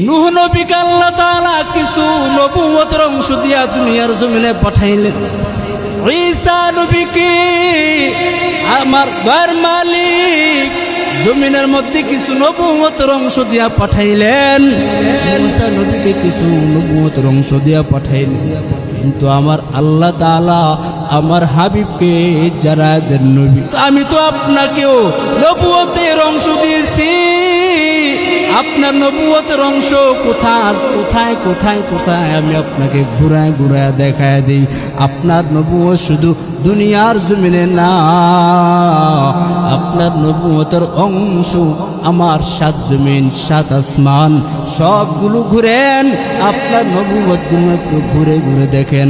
নূহ নবীকে আল্লাহ তাআলা কিছু নবুয়তের অংশ দিয়া দুনিয়ার জমিনে পাঠাইলেন। ঈসা নবীকে আমার দয়ার মালিক জমিনের মধ্যে কিছু নবুয়তের অংশ দিয়া পাঠাইলেন। মুসা নবীকে কিছু নবুয়তের অংশ দিয়া পাঠাইলেন। কিন্তু আমার আল্লাহ তাআলা আমার হাবিবকে যারা দেন নবী, আমি তো আপনাকেও নবুয়তের অংশ দিয়েছি। আপনার নবুয়তের অংশ কোথায় কোথায় কোথায় কোথায় আমি আপনাকে ঘুরায় ঘুরায় দেখায় দিই। আপনার নবুয়ত শুধু দুনিয়ার জমিনে না, আপনার নবুয়তের অংশ আমার 7 জমিন 7 আসমান সবগুলো ঘুরেন। আপনার নবুয়তগুলো একটু ঘুরে ঘুরে দেখেন।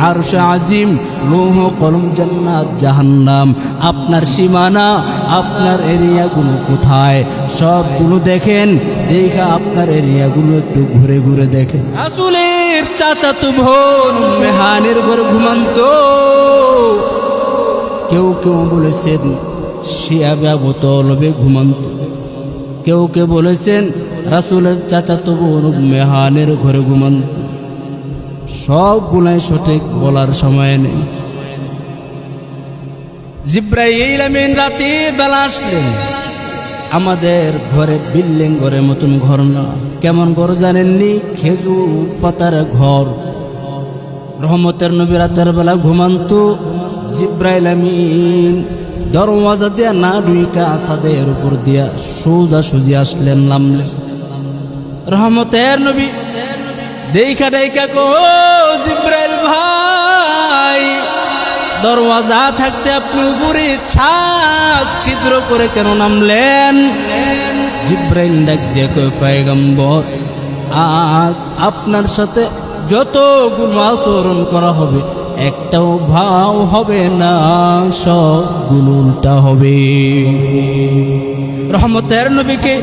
আরশ আজিম, লৌহ কলম, জান্নাত, জাহান্নাম, আপনার সীমানা, আপনার এরিয়াগুলো কোথায় সবগুলো দেখেন। দেখা আপনার এরিয়াগুলো একটু ঘুরে ঘুরে দেখেন। রাসূলের চাচাতো বোন উম্মে হানির ঘরে ঘুমান্ত। কেউ কেউ বলেছেন শিয়াবে আবু তলবে ঘুমান্ত, কেউ কেউ বলেছেন রাসূলের চাচাতো বোন উম্মে হানির ঘরে ঘুমান্ত। সবগুলাই সঠিক বলার সময় নেই। জিবরাইল আমিন রাতের বেলা আসলেন আমাদের ঘরে। বিল্ডিং ঘরের মতন ঘর না, কেমন ঘর জানেননি? খেজুর পাতার ঘর। রহমতের নবী রাতের বেলা ঘুমান্ত। জিবরাইল আমিন দরওয়াজা দিয়া না ঢুইকা ছাদের উপর দিয়া সোজা সুজি আসলেন, নামলেন। রহমতের নবী দেখা দেখা কো জিবরাইল ভাই, দরওয়াজা থাকতে আপনি উপরে ছাদ ছিদ্র করে কেন নামলেন? জিবরাইল ডাক দিয়ে কয় পয়গম্বর, আজ আপনার সাথে যতগুলো আচরণ করা হবে একটাও ভাও হবে না, সবগুলো উল্টা হবে। রহমতের নবীকে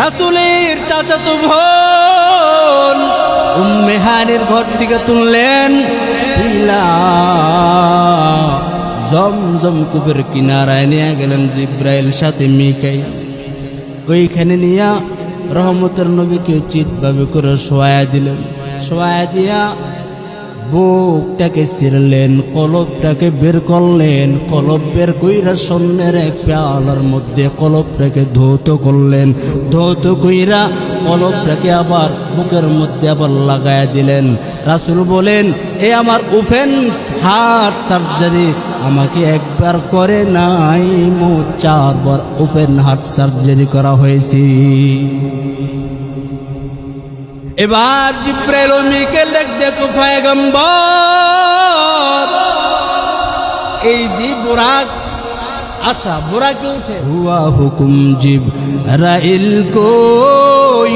রাসূলের চাচাতো বোন উম্মে হানির ঘর থেকে তুললেন। জমজম কূপের কিনারায় নিয়ে গেলেন জিবরাইল সাথে মিকাইল। ওইখানে নিয়া রহমতের নবীকে চিৎভাবে করে শোয়া দিলেন। শোয়া দিয়া বুকটাকে ছিঁড়লেন, কলবটাকে বের করলেন। কলব বের কইরা স্বর্ণের এক পেয়ালার মধ্যে কলবটাকে ধৌত করলেন। ধৌত কইরা কলবটাকে আবার বুকের মধ্যে আবার লাগায়া দিলেন। রাসূল বলেন, এ আমার ওপেন হার্ট সার্জারি আমাকে একবার করে নাই, মোট 4 বার ওপেন হার্ট সার্জারি করা হয়েছে। এবার জিবরাইল ও মিকাইল দেখো পয়গম্বর, এই যে বুরাক আসা বুরাকে উঠে হুয়া হুকুম জিবরাইল কো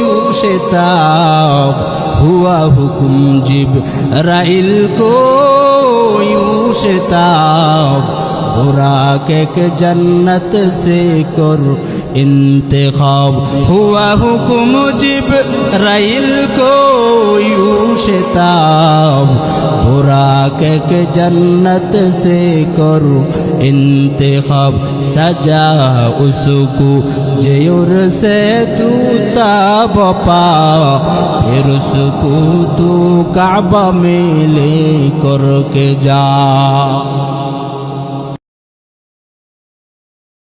ইউশতাব, হুয়া হুকুম জিবরাইল কো ইউশতাব, बुराक के जन्नत से कर इंतखाब, हुआ हुकुम जिब्राइल को यूशताब, बुराक के जन्नत से कर इंतखाब, सजा उसको जयूर से टूटा बपा, फिर उसको तू काबा में ले कर के जा।